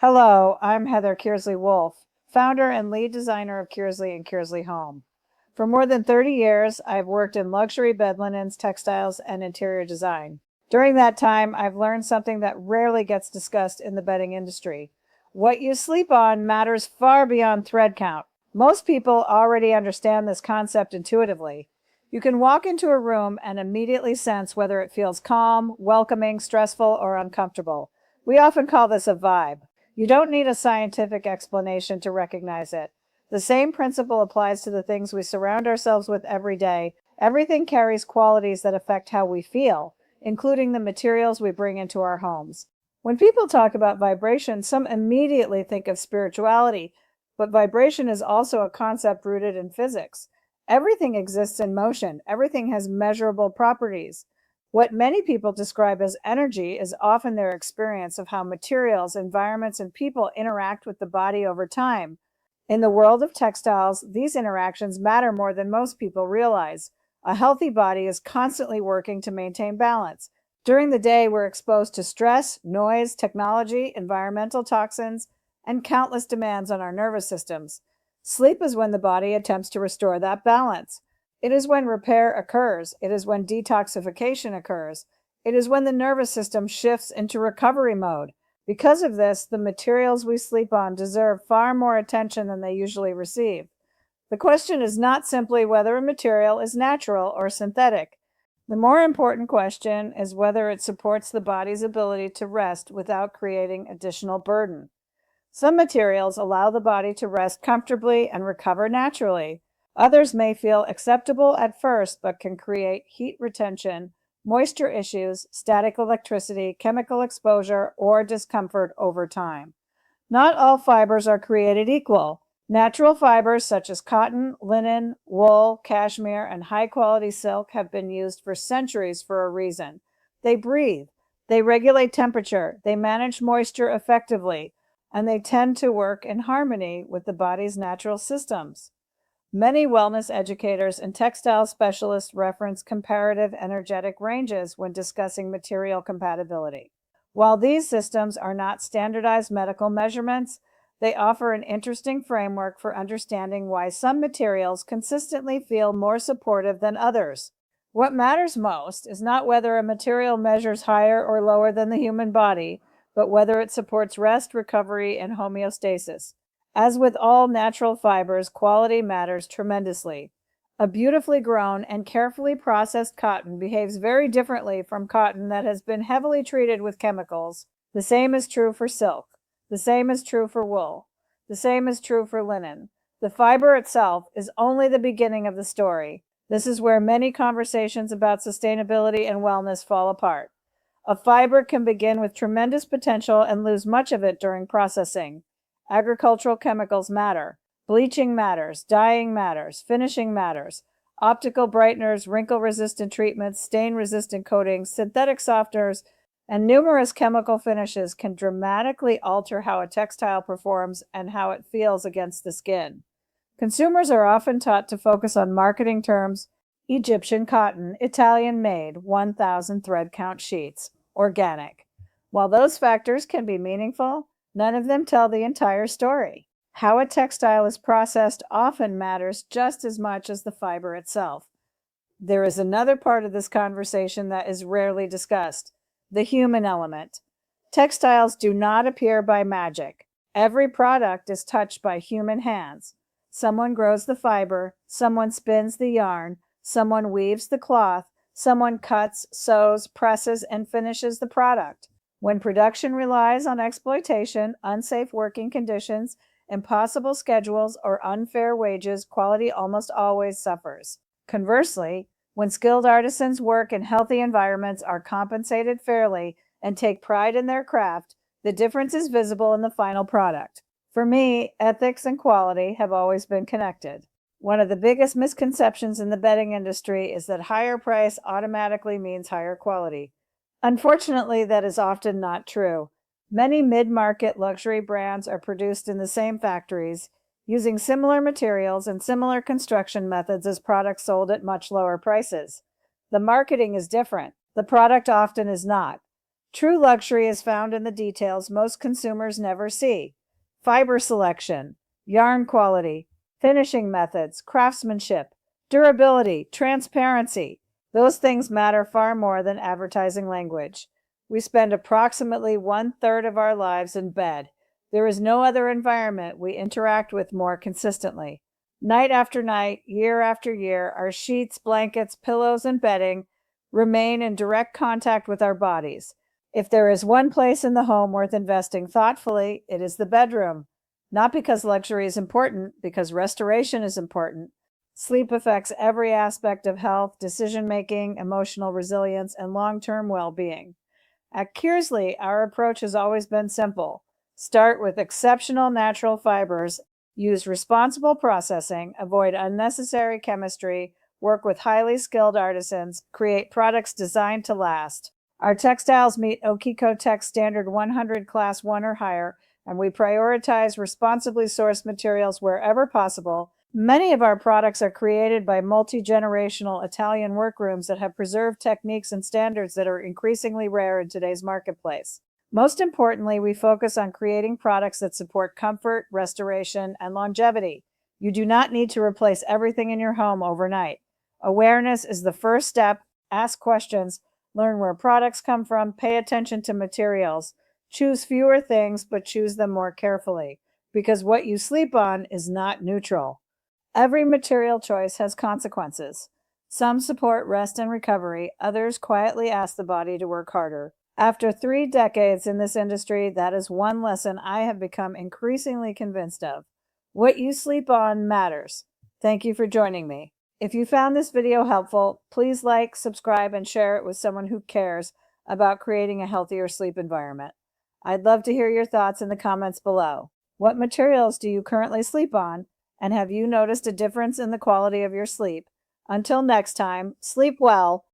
Hello, I'm Heather Kearsley Wolf, founder and lead designer of Kearsley and Kearsley Home. For more than 30 years, I've worked in luxury bed linens, textiles, and interior design. During that time, I've learned something that rarely gets discussed in the bedding industry. What you sleep on matters far beyond thread count. Most people already understand this concept intuitively. You can walk into a room and immediately sense whether it feels calm, welcoming, stressful, or uncomfortable. We often call this a vibe. You don't need a scientific explanation to recognize it. The same principle applies to the things we surround ourselves with every day. Everything carries qualities that affect how we feel, including the materials we bring into our homes. When people talk about vibration, some immediately think of spirituality, but vibration is also a concept rooted in physics. Everything exists in motion. Everything has measurable properties. What many people describe as energy is often their experience of how materials, environments, and people interact with the body over time. In the world of textiles, these interactions matter more than most people realize. A healthy body is constantly working to maintain balance. During the day, we're exposed to stress, noise, technology, environmental toxins, and countless demands on our nervous systems. Sleep is when the body attempts to restore that balance. It is when repair occurs. It is when detoxification occurs. It is when the nervous system shifts into recovery mode. Because of this, the materials we sleep on deserve far more attention than they usually receive. The question is not simply whether a material is natural or synthetic. The more important question is whether it supports the body's ability to rest without creating additional burden. Some materials allow the body to rest comfortably and recover naturally. Others may feel acceptable at first, but can create heat retention, moisture issues, static electricity, chemical exposure, or discomfort over time. Not all fibers are created equal. Natural fibers such as cotton, linen, wool, cashmere, and high-quality silk have been used for centuries for a reason. They breathe, they regulate temperature, they manage moisture effectively, and they tend to work in harmony with the body's natural systems. Many wellness educators and textile specialists reference comparative energetic ranges when discussing material compatibility. While these systems are not standardized medical measurements, they offer an interesting framework for understanding why some materials consistently feel more supportive than others. What matters most is not whether a material measures higher or lower than the human body, but whether it supports rest, recovery, and homeostasis. As with all natural fibers, quality matters tremendously. A beautifully grown and carefully processed cotton behaves very differently from cotton that has been heavily treated with chemicals. The same is true for silk. The same is true for wool. The same is true for linen. The fiber itself is only the beginning of the story. This is where many conversations about sustainability and wellness fall apart. A fiber can begin with tremendous potential and lose much of it during processing. Agricultural chemicals matter. Bleaching matters. Dyeing matters. Finishing matters. Optical brighteners, wrinkle-resistant treatments, stain-resistant coatings, synthetic softeners, and numerous chemical finishes can dramatically alter how a textile performs and how it feels against the skin. Consumers are often taught to focus on marketing terms: Egyptian cotton, Italian made, 1,000 thread count sheets, organic. While those factors can be meaningful, none of them tell the entire story. How a textile is processed often matters just as much as the fiber itself. There is another part of this conversation that is rarely discussed: the human element. Textiles do not appear by magic. Every product is touched by human hands. Someone grows the fiber, someone spins the yarn, someone weaves the cloth, someone cuts, sews, presses, and finishes the product. When production relies on exploitation, unsafe working conditions, impossible schedules, or unfair wages, quality almost always suffers. Conversely, when skilled artisans work in healthy environments, are compensated fairly, and take pride in their craft, the difference is visible in the final product. For me, ethics and quality have always been connected. One of the biggest misconceptions in the bedding industry is that higher price automatically means higher quality. Unfortunately, that is often not true. Many mid-market luxury brands are produced in the same factories, using similar materials and similar construction methods as products sold at much lower prices. The marketing is different. The product often is not. True luxury is found in the details most consumers never see: fiber selection, yarn quality, finishing methods, craftsmanship, durability, transparency. Those things matter far more than advertising language. We spend approximately 1/3 of our lives in bed. There is no other environment we interact with more consistently. Night after night, year after year, our sheets, blankets, pillows, and bedding remain in direct contact with our bodies. If there is one place in the home worth investing thoughtfully, it is the bedroom. Not because luxury is important, because restoration is important. Sleep affects every aspect of health, decision making, emotional resilience, and long term well being. At Kearsley, our approach has always been simple: start with exceptional natural fibers, use responsible processing, avoid unnecessary chemistry, work with highly skilled artisans, create products designed to last. Our textiles meet Okiko-Tex Standard 100 Class 1 or higher, and we prioritize responsibly sourced materials wherever possible. Many of our products are created by multi-generational Italian workrooms that have preserved techniques and standards that are increasingly rare in today's marketplace. Most importantly, we focus on creating products that support comfort, restoration, and longevity. You do not need to replace everything in your home overnight. Awareness is the first step. Ask questions, learn where products come from, pay attention to materials. Choose fewer things, but choose them more carefully, because what you sleep on is not neutral. Every material choice has consequences. Some support rest and recovery, others quietly ask the body to work harder. After 3 decades in this industry, that is one lesson I have become increasingly convinced of. What you sleep on matters. Thank you for joining me. If you found this video helpful, please like, subscribe, and share it with someone who cares about creating a healthier sleep environment. I'd love to hear your thoughts in the comments below. What materials do you currently sleep on? And have you noticed a difference in the quality of your sleep? Until next time, sleep well